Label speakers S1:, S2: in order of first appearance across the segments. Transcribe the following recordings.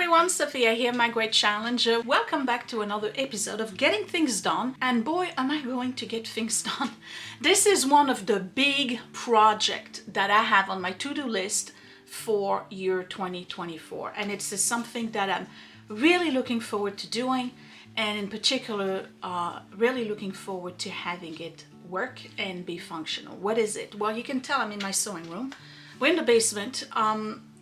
S1: everyone, Sophia here, my great challenger. Welcome back to another episode of Getting Things Done. And boy, am I going to get things done. This is one of the big projects that I have on my to-do list for year 2024. And it's something that I'm really looking forward to doing. And in particular, really looking forward to having it work and be functional. What is it? Well, you can tell I'm in my sewing room. We're in the basement.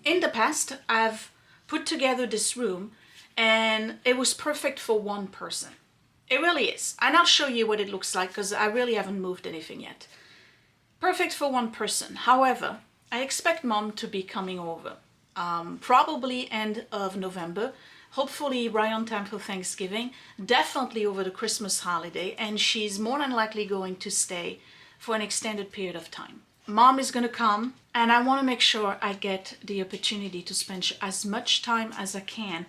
S1: In the past, I've put together this room and it was perfect for one person. It really is. And I'll show you what it looks like because I really haven't moved anything yet. Perfect for one person. However, I expect Mom to be coming over probably end of November, hopefully right on time for Thanksgiving, definitely over the Christmas holiday, and she's more than likely going to stay for an extended period of time. Mom is going to come, and I want to make sure I get the opportunity to spend as much time as I can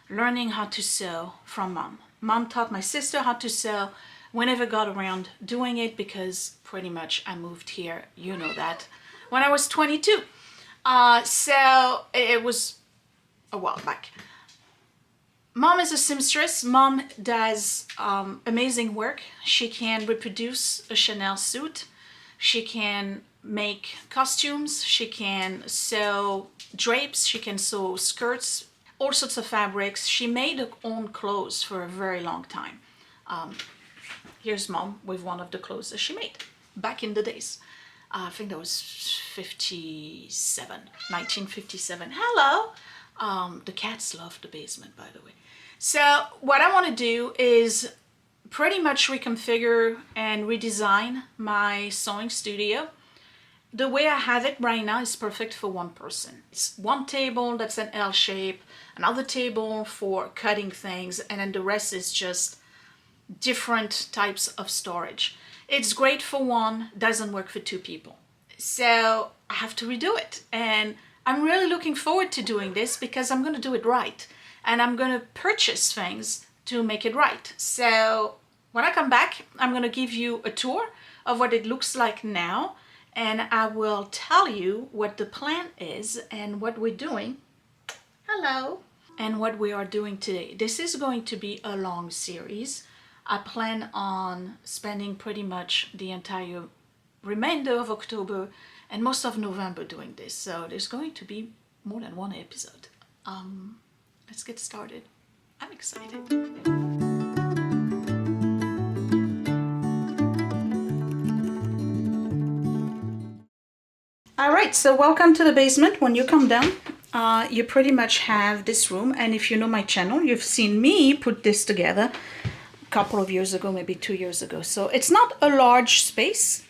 S1: learning how to sew from Mom. Mom taught my sister how to sew. We never got around doing it because pretty much I moved here, you know that, when I was 22. So it was a while back. Mom is a seamstress. Mom does amazing work. She can reproduce a Chanel suit. She can make costumes, she can sew drapes, she can sew skirts, all sorts of fabrics. She made her own clothes for a very long time. Here's Mom with one of the clothes that she made back in the days. I think that was 1957. Hello! The cats love the basement, by the way. So what I want to do is pretty much reconfigure and redesign my sewing studio. The way I have it right now is perfect for one person. It's one table that's an L shape, another table for cutting things, and then the rest is just different types of storage. It's great for one, doesn't work for two people. So I have to redo it. And I'm really looking forward to doing this because I'm going to do it right. And I'm going to purchase things to make it right. So when I come back, I'm going to give you a tour of what it looks like now. And I will tell you what the plan is and what we're doing. Hello. And what we are doing today. This is going to be a long series. I plan on spending pretty much the entire remainder of October and most of November doing this. So there's going to be more than one episode. Let's get started. I'm excited. All right, so welcome to the basement. When you come down, you pretty much have this room. And if you know my channel, you've seen me put this together a couple of years ago, maybe 2 years ago. So it's not a large space,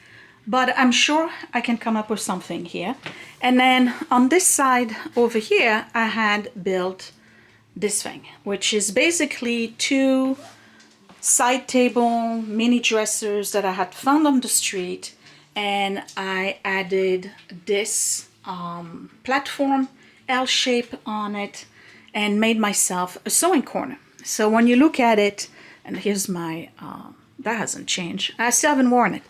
S1: but I'm sure I can come up with something here. And then on this side over here, I had built this thing, which is basically two side table mini dressers that I had found on the street. And I added this platform L shape on it and made myself a sewing corner. So when you look at it, and here's my, that hasn't changed. I still haven't worn it.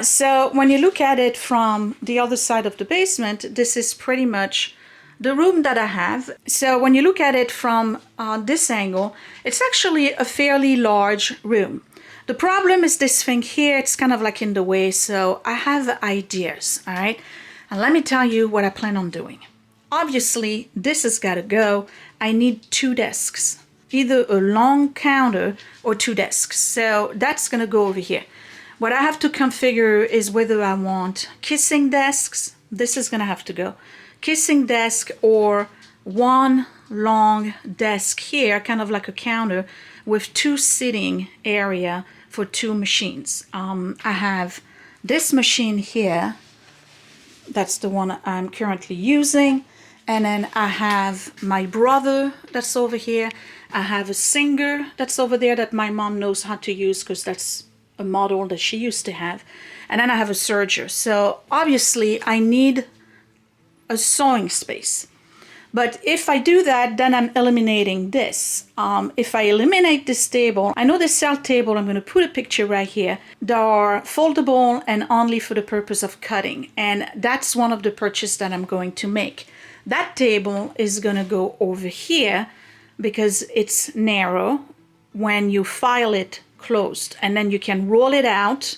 S1: So when you look at it from the other side of the basement, this is pretty much the room that I have. So when you look at it from this angle, it's actually a fairly large room. The problem is this thing here, it's kind of like in the way, so I have ideas, all right? And let me tell you what I plan on doing. Obviously, this has got to go. I need two desks, either a long counter or two desks. So that's going to go over here. What I have to configure is whether I want kissing desks. This is going to have to go. Kissing desk or one long desk here, kind of like a counter with two sitting area for two machines. I have this machine here. That's the one I'm currently using. And then I have my brother that's over here. I have a Singer that's over there that my mom knows how to use because that's a model that she used to have. And then I have a serger. So obviously I need a sewing space. But if I do that, then I'm eliminating this. If I eliminate this table, I know the cell table, I'm going to put a picture right here. They are foldable and only for the purpose of cutting. And that's one of the purchases that I'm going to make. That table is gonna go over here because it's narrow when you file it closed, and then you can roll it out,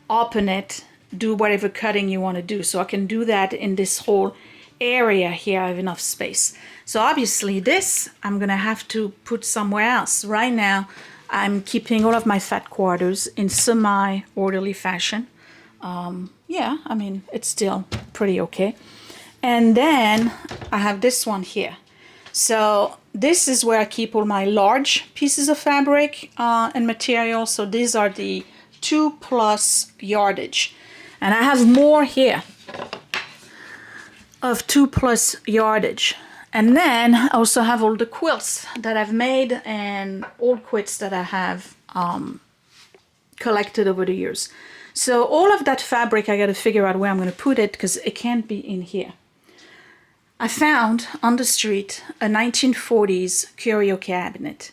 S1: open it, do whatever cutting you want to do. So I can do that in this whole area here. I have enough space. So obviously this I'm gonna have to put somewhere else. Right now I'm keeping all of my fat quarters in semi-orderly fashion. Yeah, I mean, it's still pretty okay. And then I have this one here. So this is where I keep all my large pieces of fabric and material. So these are the 2+ yardage. And I have more here of 2+ yardage. And then I also have all the quilts that I've made and old quilts that I have collected over the years. So all of that fabric, I got to figure out where I'm going to put it because it can't be in here. I found on the street a 1940s curio cabinet,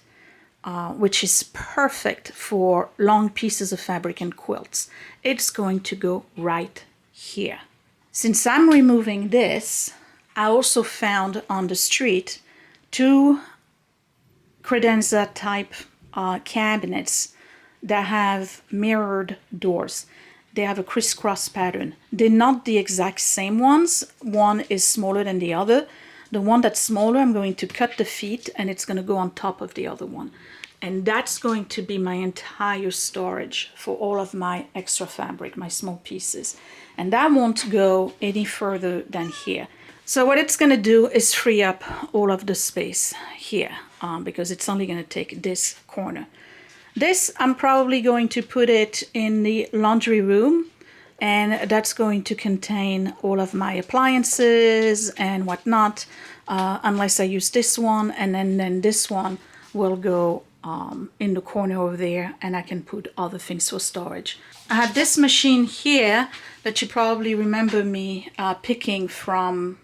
S1: which is perfect for long pieces of fabric and quilts. It's going to go right here. Since I'm removing this, I also found on the street 2 credenza type cabinets that have mirrored doors. They have a crisscross pattern. They're not the exact same ones. One is smaller than the other. The one that's smaller, I'm going to cut the feet and it's going to go on top of the other one. And that's going to be my entire storage for all of my extra fabric, my small pieces. And that won't go any further than here. So what it's going to do is free up all of the space here because it's only going to take this corner. This, I'm probably going to put it in the laundry room, and that's going to contain all of my appliances and whatnot, unless I use this one, and then this one will go in the corner over there, and I can put other things for storage. I have this machine here that you probably remember me picking from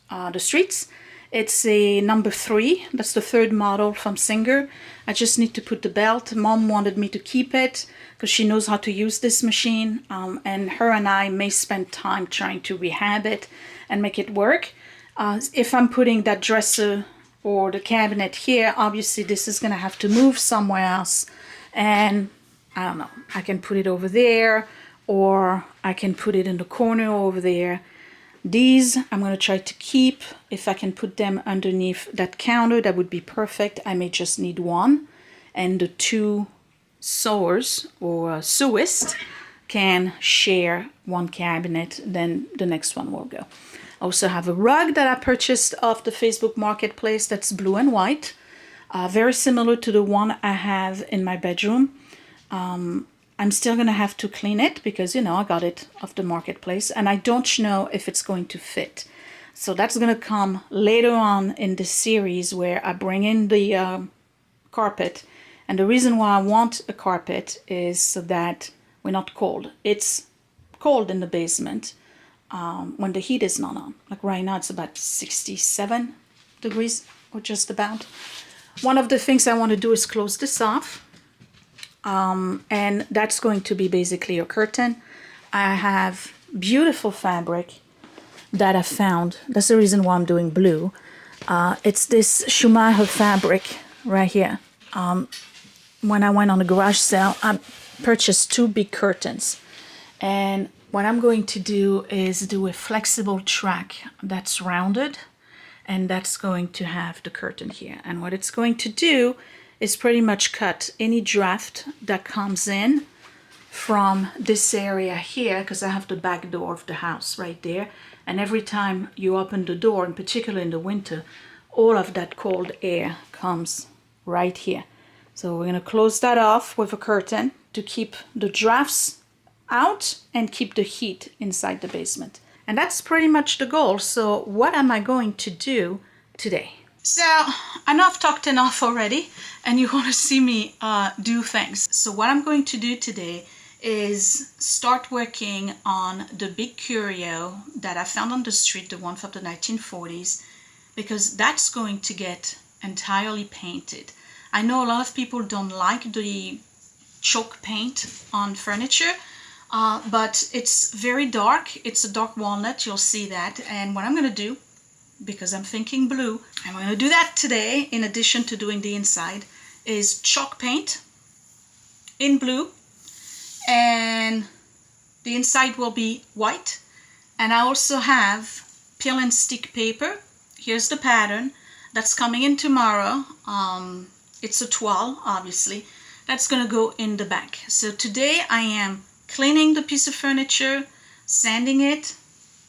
S1: the streets. It's a number 3. That's the 3rd model from Singer. I just need to put the belt. Mom wanted me to keep it because she knows how to use this machine. And her and I may spend time trying to rehab it and make it work. If I'm putting that dresser or the cabinet here, obviously this is going to have to move somewhere else. And I don't know, I can put it over there, or I can put it in the corner over there. These I'm going to try to keep. If I can put them underneath that counter, that would be perfect. I may just need one. And the 2 sewers or sewists can share one cabinet, then the next one will go. I also have a rug that I purchased off the Facebook Marketplace that's blue and white. Very similar to the one I have in my bedroom. I'm still going to have to clean it because, you know, I got it off the marketplace and I don't know if it's going to fit. So that's going to come later on in this series where I bring in the carpet. And the reason why I want a carpet is so that we're not cold. It's cold in the basement when the heat is not on. Like right now it's about 67 degrees or just about. One of the things I want to do is close this off. And that's going to be basically a curtain. I have beautiful fabric that I found. That's the reason why I'm doing blue. It's this Schumacher fabric right here. When I went on a garage sale, I purchased 2 big curtains. And what I'm going to do is do a flexible track that's rounded. And that's going to have the curtain here. And what it's going to do is pretty much cut any draft that comes in from this area here, because I have the back door of the house right there. And every time you open the door, in particular in the winter, all of that cold air comes right here. So we're going to close that off with a curtain to keep the drafts out and keep the heat inside the basement. And that's pretty much the goal. So what am I going to do today? So I know I've talked enough already and you want to see me do things. So what I'm going to do today is start working on the big curio that I found on the street, the one from the 1940s, because that's going to get entirely painted. I know a lot of people don't like the chalk paint on furniture, but it's very dark. It's a dark walnut, you'll see that. And what I'm going to do because I'm thinking blue. I'm going to do that today in addition to doing the inside, is chalk paint in blue, and the inside will be white. And I also have peel and stick paper. Here's the pattern that's coming in tomorrow. It's a toile, obviously. That's gonna go in the back. So today I am cleaning the piece of furniture, sanding it,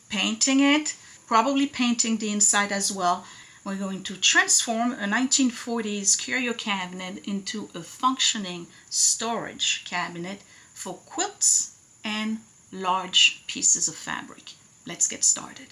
S1: painting it, probably painting the inside as well. We're going to transform a 1940s curio cabinet into a functioning storage cabinet for quilts and large pieces of fabric. Let's get started.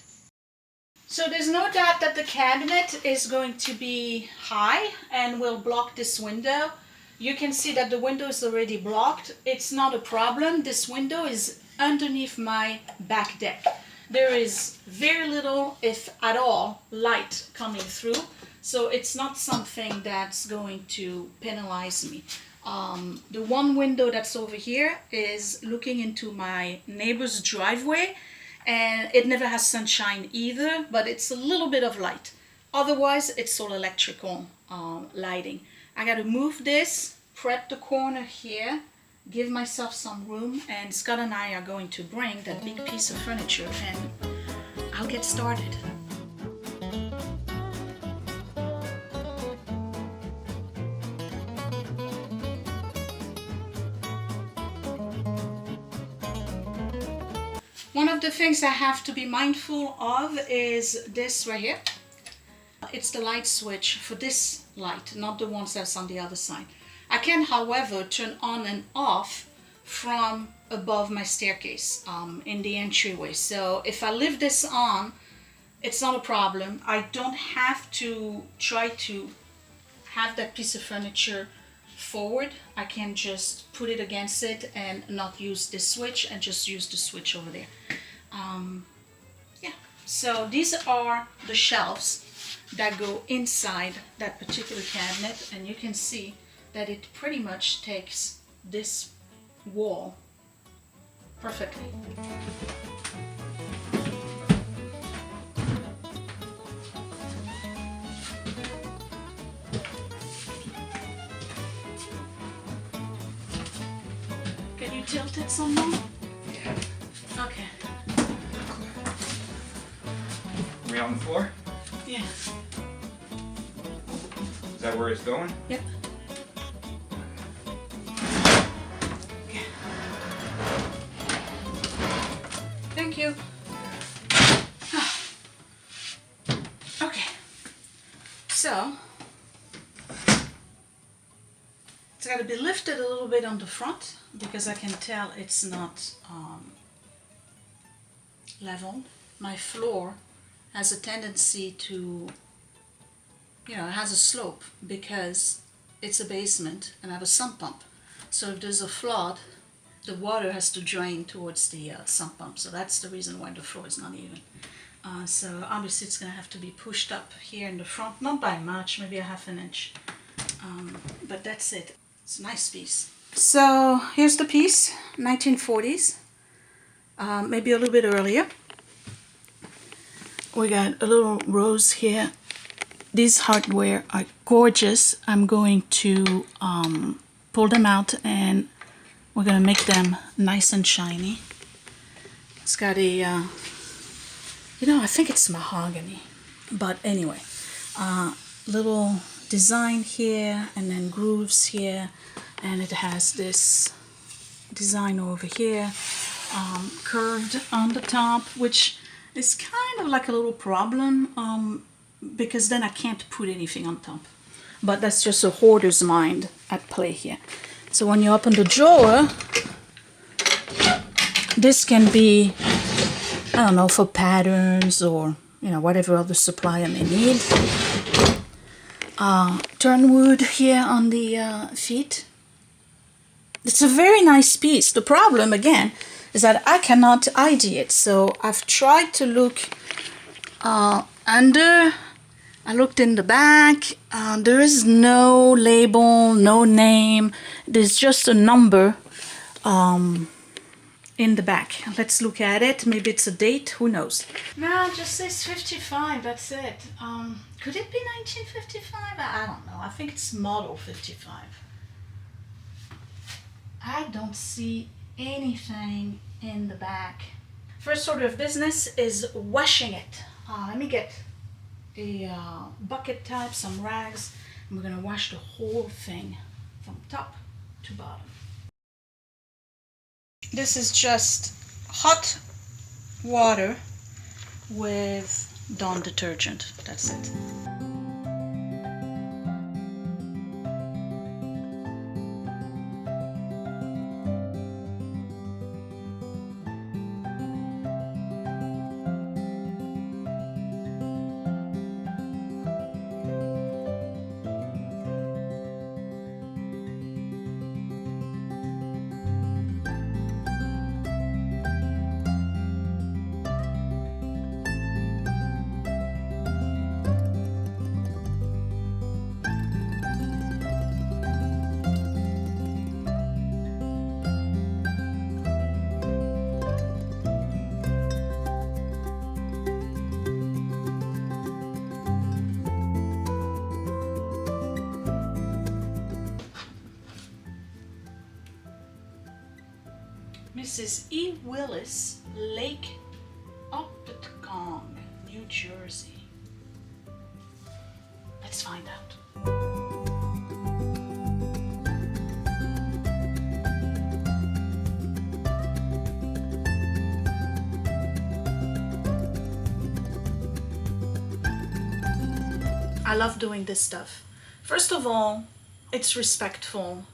S1: So there's no doubt that the cabinet is going to be high and will block this window. You can see that the window is already blocked. It's not a problem. This window is underneath my back deck. There is very little, if at all, light coming through. So it's not something that's going to penalize me. The one window that's over here is looking into my neighbor's driveway, and it never has sunshine either, but it's a little bit of light. Otherwise, it's all electrical lighting. I gotta move this, prep the corner here, give myself some room, and Scott and I are going to bring that big piece of furniture and I'll get started. One of the things I have to be mindful of is this right here. It's the light switch for this light, not the ones that's on the other side. I can, however, turn on and off from above my staircase in the entryway. So if I leave this on, it's not a problem. I don't have to try to have that piece of furniture forward. I can just put it against it and not use this switch and just use the switch over there. Yeah, so these are the shelves that go inside that particular cabinet, and you can see that it pretty much takes this wall perfectly. Can you tilt it some more?
S2: Yeah.
S1: Okay.
S2: Are we on the floor?
S1: Yeah.
S2: Is that where it's going?
S1: Yep. Thank you. Okay. So it's got to be lifted a little bit on the front because I can tell it's not level. My floor has a tendency to, it has a slope because it's a basement and I have a sump pump. So if there's a flood, the water has to drain towards the sump pump. So that's the reason why the floor is not even. So obviously it's going to have to be pushed up here in the front, not by much, maybe a half an inch. But that's it. It's a nice piece. So here's the piece, 1940s, maybe a little bit earlier. We got a little rose here. These hardware are gorgeous. I'm going to pull them out and we're going to make them nice and shiny. It's got a, I think it's mahogany. But anyway, little design here and then grooves here. And it has this design over here, curved on the top, which is kind of like a little problem because then I can't put anything on top. But that's just a hoarder's mind at play here. So when you open the drawer, this can be, I don't know, for patterns or, whatever other supply I may need. Turnwood here on the feet. It's a very nice piece. The problem, again, is that I cannot ID it. So I've tried to look under. I looked in the back. There is no label, no name. There's just a number. in the back. Let's look at it. Maybe it's a date, who knows. No, it just says 55, that's it. Could it be 1955? I don't know. I think it's model 55. I don't see anything in the back. First order of business is washing it. Let me get a bucket type, some rags, and we're gonna wash the whole thing from top to bottom. This is just hot water with Dawn detergent. That's it. Mrs. E. Willis, Lake Opticong, New Jersey. Let's find out. I love doing this stuff. First of all, it's respectful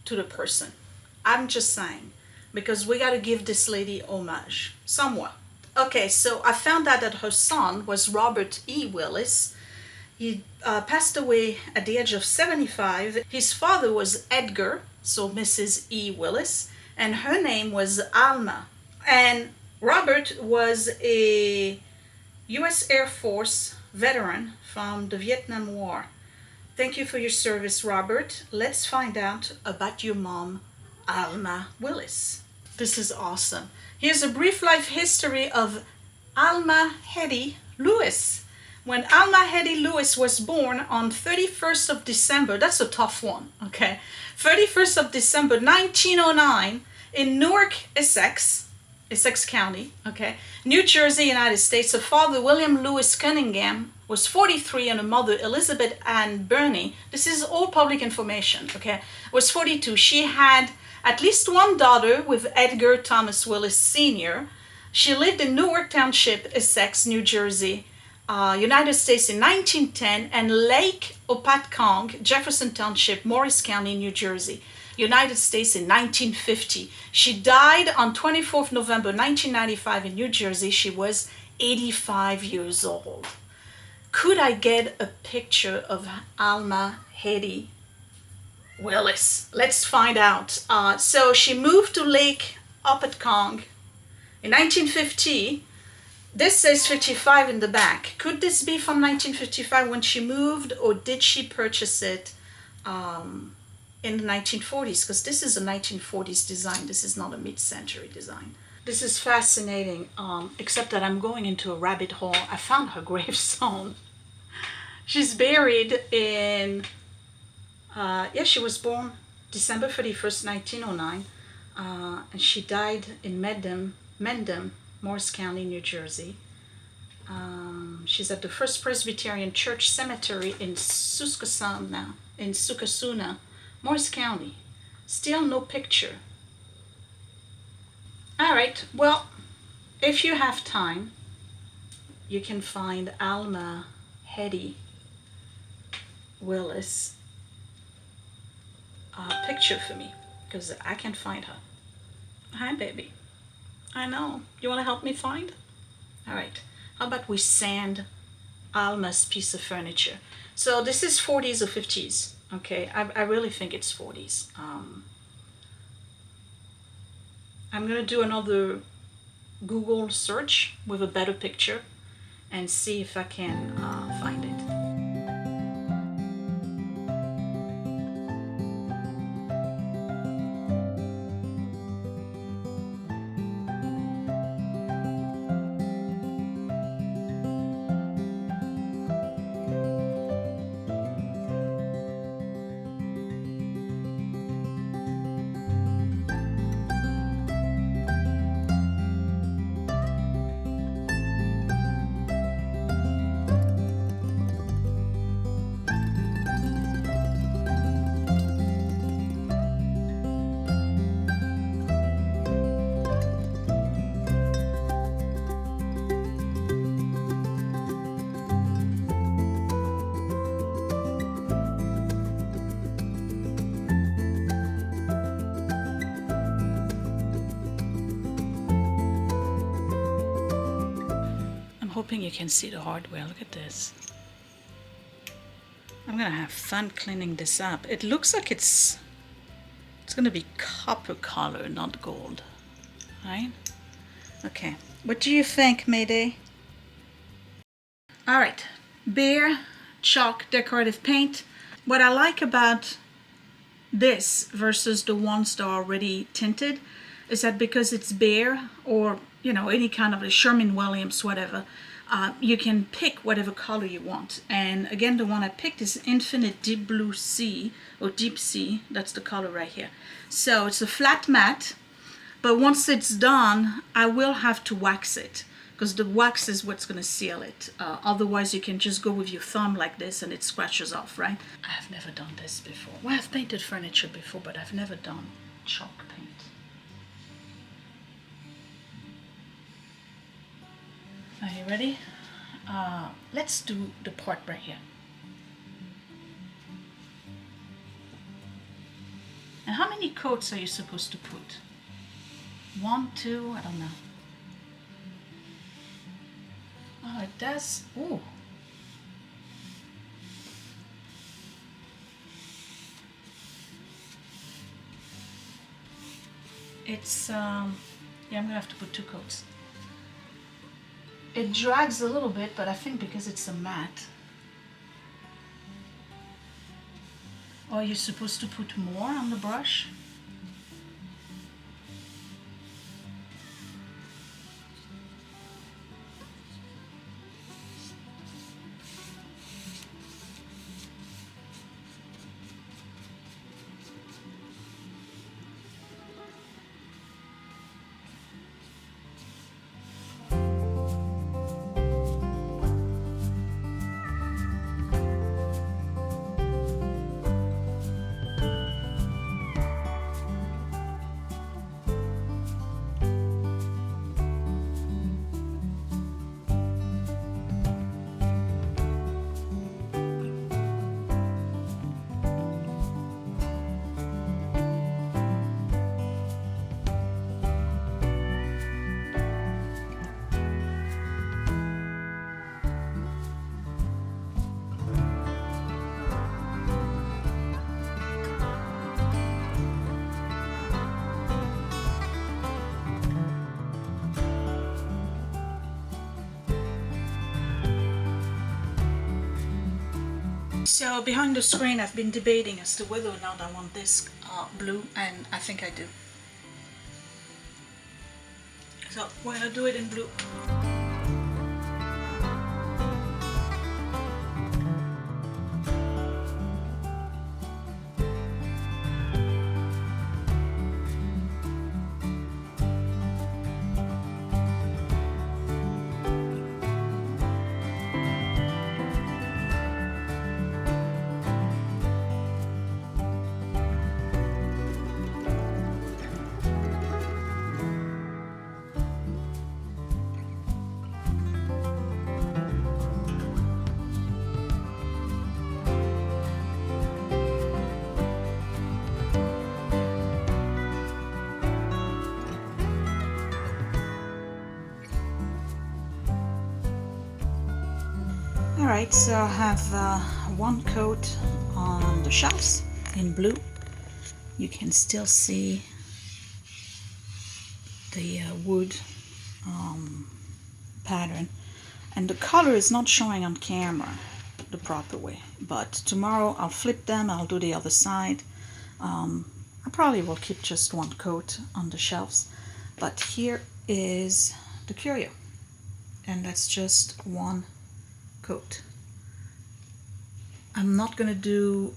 S1: to the person. I'm just saying, because we got to give this lady homage somewhat. Okay, so I found out that her son was Robert E. Willis. He passed away at the age of 75. His father was Edgar, so Mrs. E. Willis, and her name was Alma. And Robert was a U.S. Air Force veteran from the Vietnam War. Thank you for your service, Robert. Let's find out about your mom, Alma Willis. This is awesome. Here's a brief life history of Alma Hetty Lewis. When Alma Hetty Lewis was born on 31st of December, that's a tough one, okay? 31st of December 1909 in Newark, Essex County, okay? New Jersey, United States. Her father, William Lewis Cunningham, was 43 and her mother, Elizabeth Ann Burney, this is all public information, okay, was 42. She had at least one daughter with Edgar Thomas Willis Sr. She lived in Newark Township, Essex, New Jersey, United States in 1910, and Lake Opatcong, Jefferson Township, Morris County, New Jersey, United States in 1950. She died on 24th November 1995 in New Jersey. She was 85 years old. Could I get a picture of Alma Hetty Willis? Let's find out. So she moved to Lake Opatcong in 1950. This says 55 in the back. Could this be from 1955 when she moved, or did she purchase it in the 1940s? Because this is a 1940s design. This is not a mid-century design. This is fascinating, except that I'm going into a rabbit hole. I found her gravestone. She's buried in, she was born December 31st, 1909, and she died in Mendham, Morris County, New Jersey. She's at the First Presbyterian Church Cemetery in Susquehanna, Morris County. Still no picture. All right, well, if you have time, you can find Alma Hetty Willis picture for me, because I can't find her. Hi, baby. I know. You want to help me find? All right. How about we sand Alma's piece of furniture? So this is 40s or 50s. Okay, I really think it's 40s. I'm going to do another Google search with a better picture and see if I can find it. hoping you can see the hardware. Look at this. I'm gonna have fun cleaning this up. It looks like it's gonna be copper color, not gold, right? Okay, what do you think, Mayday? All right, Behr chalk decorative paint. What I like about this versus the ones that are already tinted is that because it's Behr, or you know, any kind of a Sherwin-Williams, whatever, you can pick whatever color you want. And again, the one I picked is Infinite Deep Blue Sea, or Deep Sea. That's the color right here. So it's a flat matte, but once it's done, I will have to wax it, because the wax is what's going to seal it. Otherwise, you can just go with your thumb like this and it scratches off, right? I have never done this before. Well, I've painted furniture before, but I've never done chalk paint. Are you ready? Let's do the part right here. And how many coats are you supposed to put? 1, 2, I don't know. Oh, it does. Ooh. It's, yeah, I'm gonna have to put 2 coats. It drags a little bit, but I think because it's a matte. Or you're supposed to put more on the brush. So behind the screen I've been debating as to whether or not I want this blue, and I think I do. So we're gonna do it in blue. Alright, so I have 1 coat on the shelves in blue. You can still see the wood pattern, and the color is not showing on camera the proper way, but tomorrow I'll flip them, I'll do the other side. I probably will keep just 1 coat on the shelves, but here is the curio, and that's just 1 coat. I'm not going to do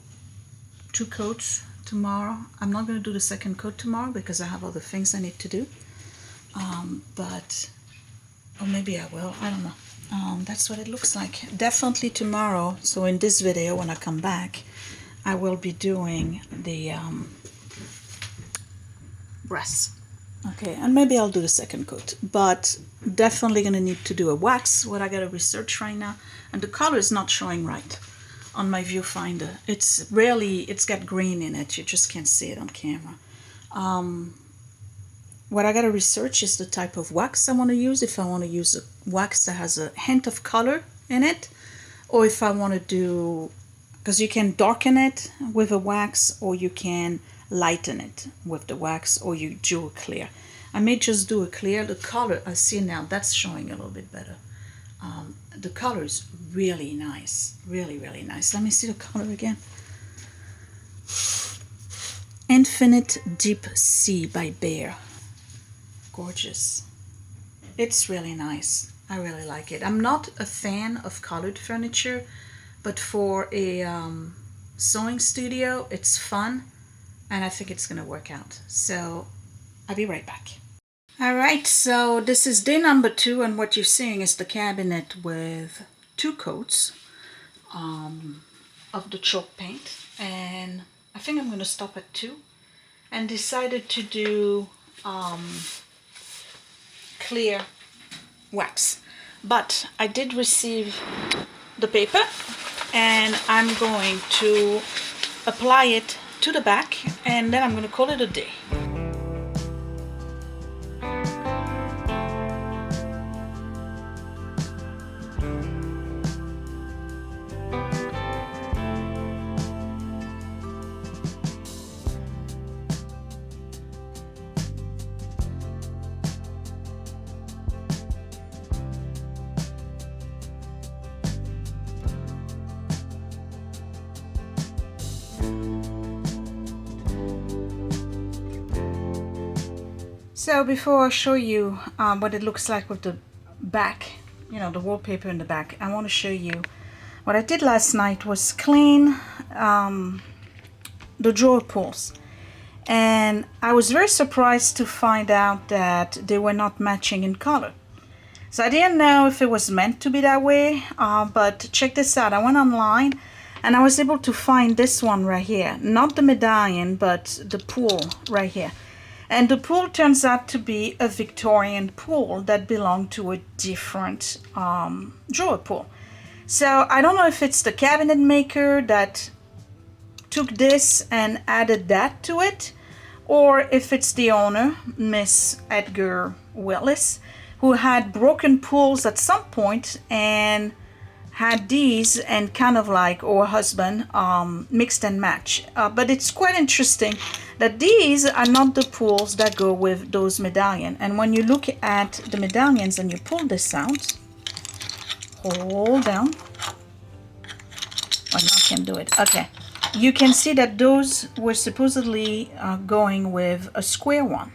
S1: 2 coats tomorrow. I'm not going to do the second coat tomorrow because I have other things I need to do. Or maybe I will, I don't know. That's what it looks like. Definitely tomorrow, so in this video when I come back, I will be doing the breasts. Okay, and maybe I'll do the second coat, but definitely gonna need to do a wax, what I gotta research right now. And the color is not showing right on my viewfinder. It's got green in it, you just can't see it on camera. what I gotta research is the type of wax I want to use. If I want to use a wax that has a hint of color in it, or if I want to do, because you can darken it with a wax, or you can lighten it with the wax, or you do a clear. I may just do a clear. The color, I see now, that's showing a little bit better. The color is really nice, really, really nice. Let me see the color again. Infinite Deep Sea by Bear. Gorgeous. It's really nice. I really like it. I'm not a fan of colored furniture, but for a sewing studio, it's fun, and I think it's gonna work out. So I'll be right back. All right, so this is day number 2, and what you're seeing is the cabinet with 2 coats of the chalk paint, and I think I'm gonna stop at 2, and decided to do clear wax. But I did receive the paper, and I'm going to apply it to the back, and then I'm going to call it a day. So before I show you what it looks like with the back, you know, the wallpaper in the back, I want to show you what I did last night was clean the drawer pulls. And I was very surprised to find out that they were not matching in color. So I didn't know if it was meant to be that way, but check this out. I went online and I was able to find this one right here. Not the medallion, but the pull right here. And the pool turns out to be a Victorian pool that belonged to a different drawer pool. So I don't know if it's the cabinet maker that took this and added that to it, or if it's the owner, Miss Edgar Willis, who had broken pools at some point and had these and kind of like, or husband, mixed and match. But it's quite interesting that these are not the pools that go with those medallions. And when you look at the medallions and you pull this out, hold down. Oh, now I can do it. Okay. You can see that those were supposedly going with a square one.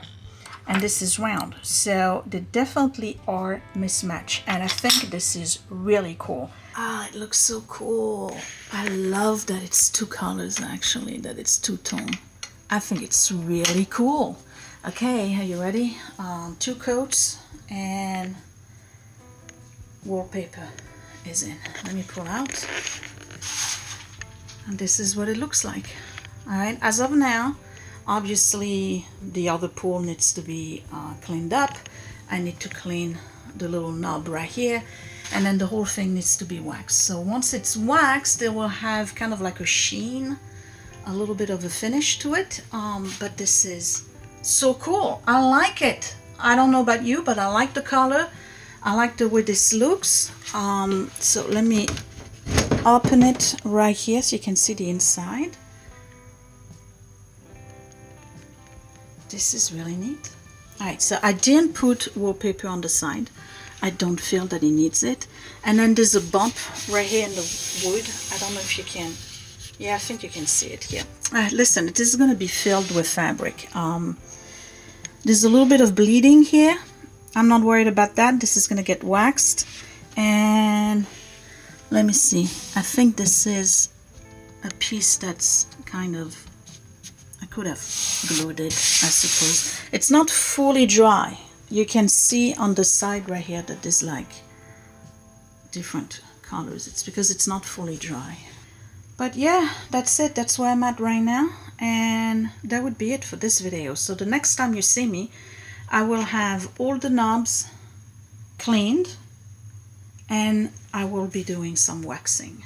S1: And this is round. So they definitely are mismatched. And I think this is really cool. Ah, it looks so cool. I love that it's 2 colors actually, that it's 2-tone. I think it's really cool. Okay, are you ready? 2 coats and wallpaper is in. Let me pull out. And this is what it looks like. All right, as of now, obviously the other pool needs to be cleaned up. I need to clean the little knob right here, and then the whole thing needs to be waxed. So once it's waxed, it will have kind of like a sheen, a little bit of a finish to it. But this is so cool. I like it. I don't know about you, but I like the color. I like the way this looks. So let me open it right here so you can see the inside. This is really neat. All right, so I didn't put wallpaper on the side. I don't feel that it needs it. And then there's a bump right here in the wood. I don't know if you can. Yeah, I think you can see it here. Listen, this is going to be filled with fabric. There's a little bit of bleeding here. I'm not worried about that. This is going to get waxed. And let me see. I think this is a piece that's kind of, I could have glued it, I suppose. It's not fully dry. You can see on the side right here that there's like different colors. It's because it's not fully dry. But yeah, that's it. That's where I'm at right now. And that would be it for this video. So the next time you see me, I will have all the knobs cleaned and I will be doing some waxing.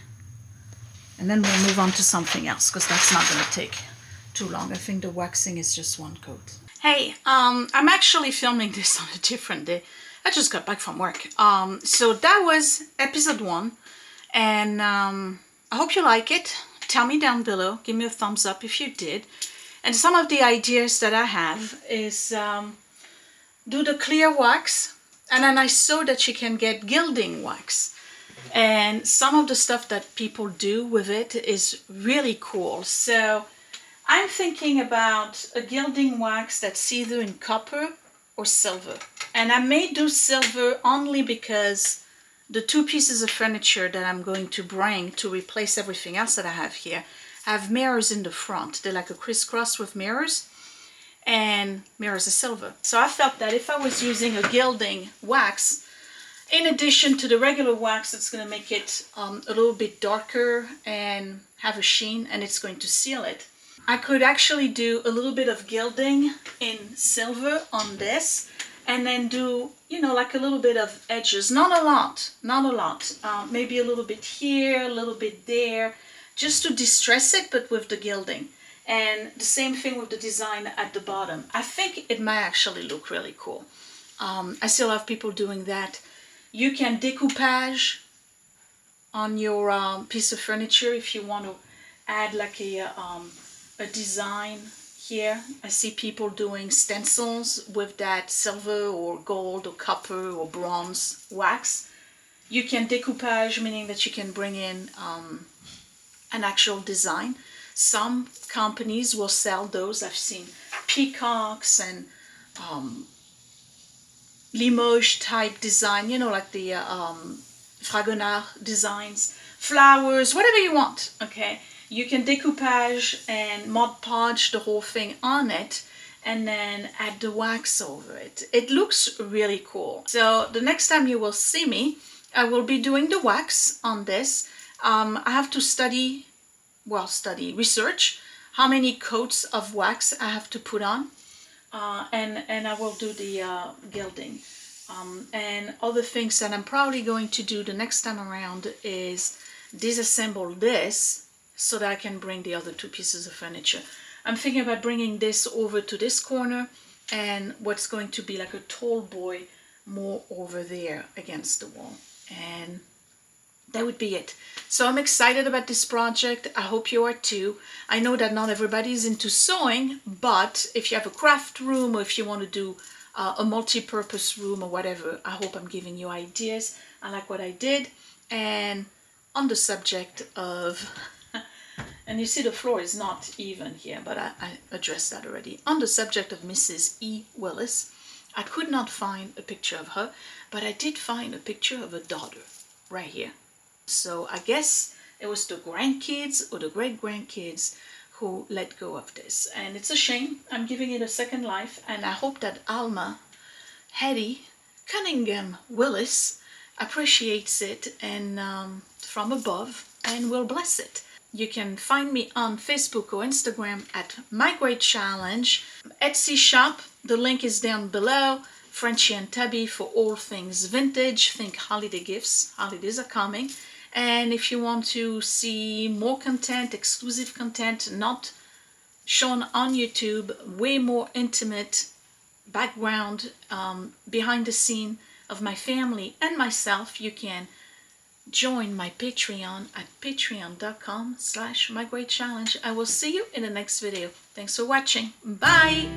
S1: And then we'll move on to something else because that's not going to take too long. I think the waxing is just 1 coat. Hey, I'm actually filming this on a different day. I just got back from work. So that was episode 1, and I hope you like it. Tell me down below. Give me a thumbs up if you did. And some of the ideas that I have is do the clear wax, and then I saw that you can get gilding wax. And some of the stuff that people do with it is really cool. So I'm thinking about a gilding wax that's either in copper or silver. And I may do silver only because the 2 pieces of furniture that I'm going to bring to replace everything else that I have here have mirrors in the front. They're like a crisscross with mirrors, and mirrors are silver. So I felt that if I was using a gilding wax, in addition to the regular wax, it's going to make it a little bit darker and have a sheen, and it's going to seal it. I could actually do a little bit of gilding in silver on this, and then do, you know, like a little bit of edges. Not a lot, maybe a little bit here, a little bit there, just to distress it, but with the gilding. And the same thing with the design at the bottom. I think it might actually look really cool. I see a lot of people doing that. You can decoupage on your piece of furniture if you want to add like a design here. I see people doing stencils with that silver or gold or copper or bronze wax. You can decoupage, meaning that you can bring in an actual design. Some companies will sell those. I've seen peacocks and Limoges type design, you know, like the Fragonard designs, flowers, whatever you want, okay? You can decoupage and Mod Podge the whole thing on it and then add the wax over it. It looks really cool. So the next time you will see me, I will be doing the wax on this. I have to research how many coats of wax I have to put on. And I will do the gilding. And other things that I'm probably going to do the next time around is disassemble this so that I can bring the other 2 pieces of furniture. I'm thinking about bringing this over to this corner and what's going to be like a tall boy more over there against the wall. And that would be it. So I'm excited about this project. I hope you are too. I know that not everybody is into sewing, but if you have a craft room or if you want to do a multi-purpose room or whatever, I hope I'm giving you ideas. I like what I did. And on the subject of, and you see the floor is not even here, but I addressed that already. On the subject of Mrs. E. Willis, I could not find a picture of her, but I did find a picture of a daughter right here. So I guess it was the grandkids or the great-grandkids who let go of this. And it's a shame. I'm giving it a second life. And I hope that Alma Hetty Cunningham Willis appreciates it and from above and will bless it. You can find me on Facebook or Instagram at mygreatchallenge. Esty Shop, the link is down below. Frenchie and Tabby for all things vintage. Think holiday gifts. Holidays are coming. And if you want to see more content, exclusive content, not shown on YouTube, way more intimate background behind the scene of my family and myself, you can join my Patreon at patreon.com/mygreatchallenge. I will see you in the next video. Thanks for watching. Bye!